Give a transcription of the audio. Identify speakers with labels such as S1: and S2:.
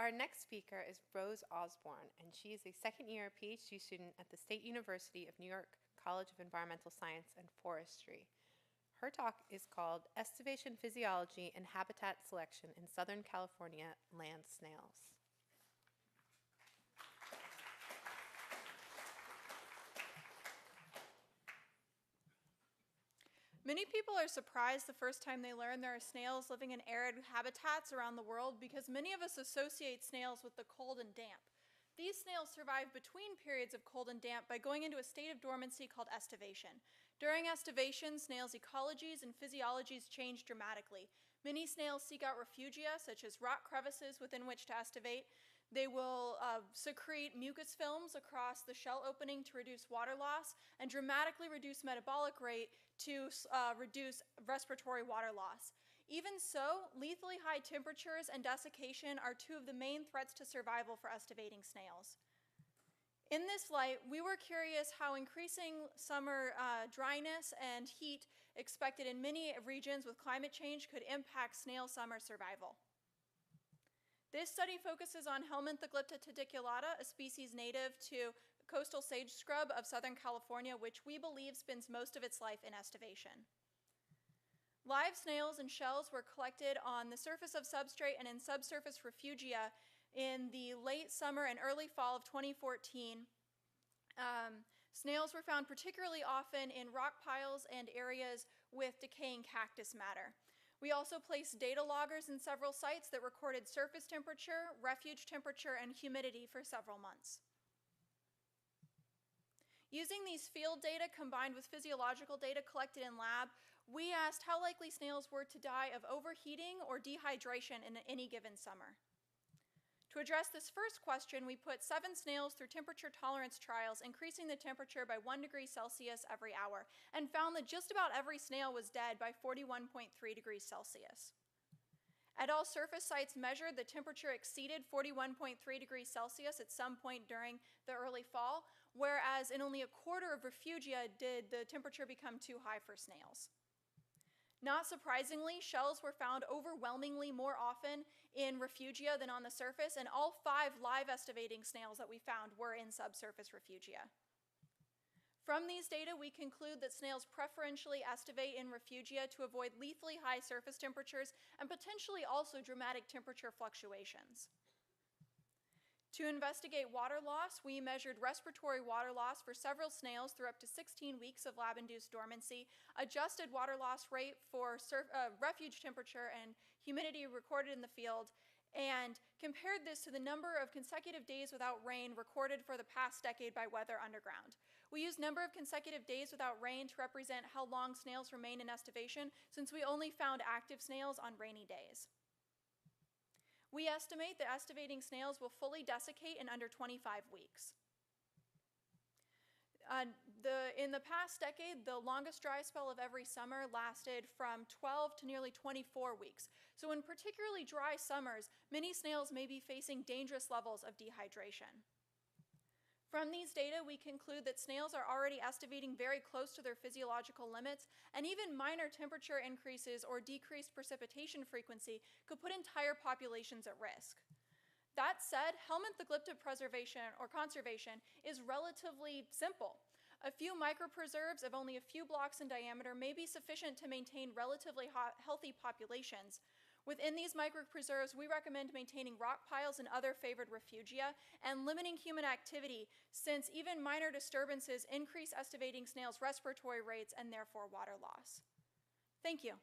S1: Our next speaker is Rose Osborne, and she is a second-year PhD student at the State University of New York College of Environmental Science and Forestry. Her talk is called Estivation, Physiology, and Habitat Selection in Southern California Land Snails.
S2: Many people are surprised the first time they learn there are snails living in arid habitats around the world because many of us associate snails with the cold and damp. These snails survive between periods of cold and damp by going into a state of dormancy called estivation. During estivation, snails' ecologies and physiologies change dramatically. Many snails seek out refugia, such as rock crevices within which to estivate. They will secrete mucus films across the shell opening to reduce water loss and dramatically reduce metabolic rate to reduce respiratory water loss. Even so, lethally high temperatures and desiccation are two of the main threats to survival for estivating snails. In this light, we were curious how increasing summer dryness and heat expected in many regions with climate change could impact snail summer survival. This study focuses on Helminthoglypta tediculata, a species native to coastal sage scrub of Southern California, which we believe spends most of its life in estivation. Live snails and shells were collected on the surface of substrate and in subsurface refugia in the late summer and early fall of 2014. Snails were found particularly often in rock piles and areas with decaying cactus matter. We also placed data loggers in several sites that recorded surface temperature, refuge temperature, and humidity for several months. Using these field data combined with physiological data collected in lab, we asked how likely snails were to die of overheating or dehydration in any given summer. To address this first question, we put 7 snails through temperature tolerance trials, increasing the temperature by 1 degree Celsius every hour, and found that just about every snail was dead by 41.3 degrees Celsius. At all surface sites measured, the temperature exceeded 41.3 degrees Celsius at some point during the early fall, whereas in only a quarter of refugia did the temperature become too high for snails. Not surprisingly, shells were found overwhelmingly more often in refugia than on the surface, and all 5 live estivating snails that we found were in subsurface refugia. From these data, we conclude that snails preferentially estivate in refugia to avoid lethally high surface temperatures and potentially also dramatic temperature fluctuations. To investigate water loss, we measured respiratory water loss for several snails through up to 16 weeks of lab-induced dormancy, adjusted water loss rate for refuge temperature and humidity recorded in the field, and compared this to the number of consecutive days without rain recorded for the past decade by Weather Underground. We used number of consecutive days without rain to represent how long snails remain in estivation, since we only found active snails on rainy days. We estimate that estivating snails will fully desiccate in under 25 weeks. In the past decade, the longest dry spell of every summer lasted from 12 to nearly 24 weeks. So in particularly dry summers, many snails may be facing dangerous levels of dehydration. From these data, we conclude that snails are already estivating very close to their physiological limits, and even minor temperature increases or decreased precipitation frequency could put entire populations at risk. That said, Helminthoglypta preservation or conservation is relatively simple. A few micropreserves of only a few blocks in diameter may be sufficient to maintain relatively healthy populations. Within these micropreserves, we recommend maintaining rock piles and other favored refugia and limiting human activity, since even minor disturbances increase estivating snails' respiratory rates and therefore water loss. Thank you.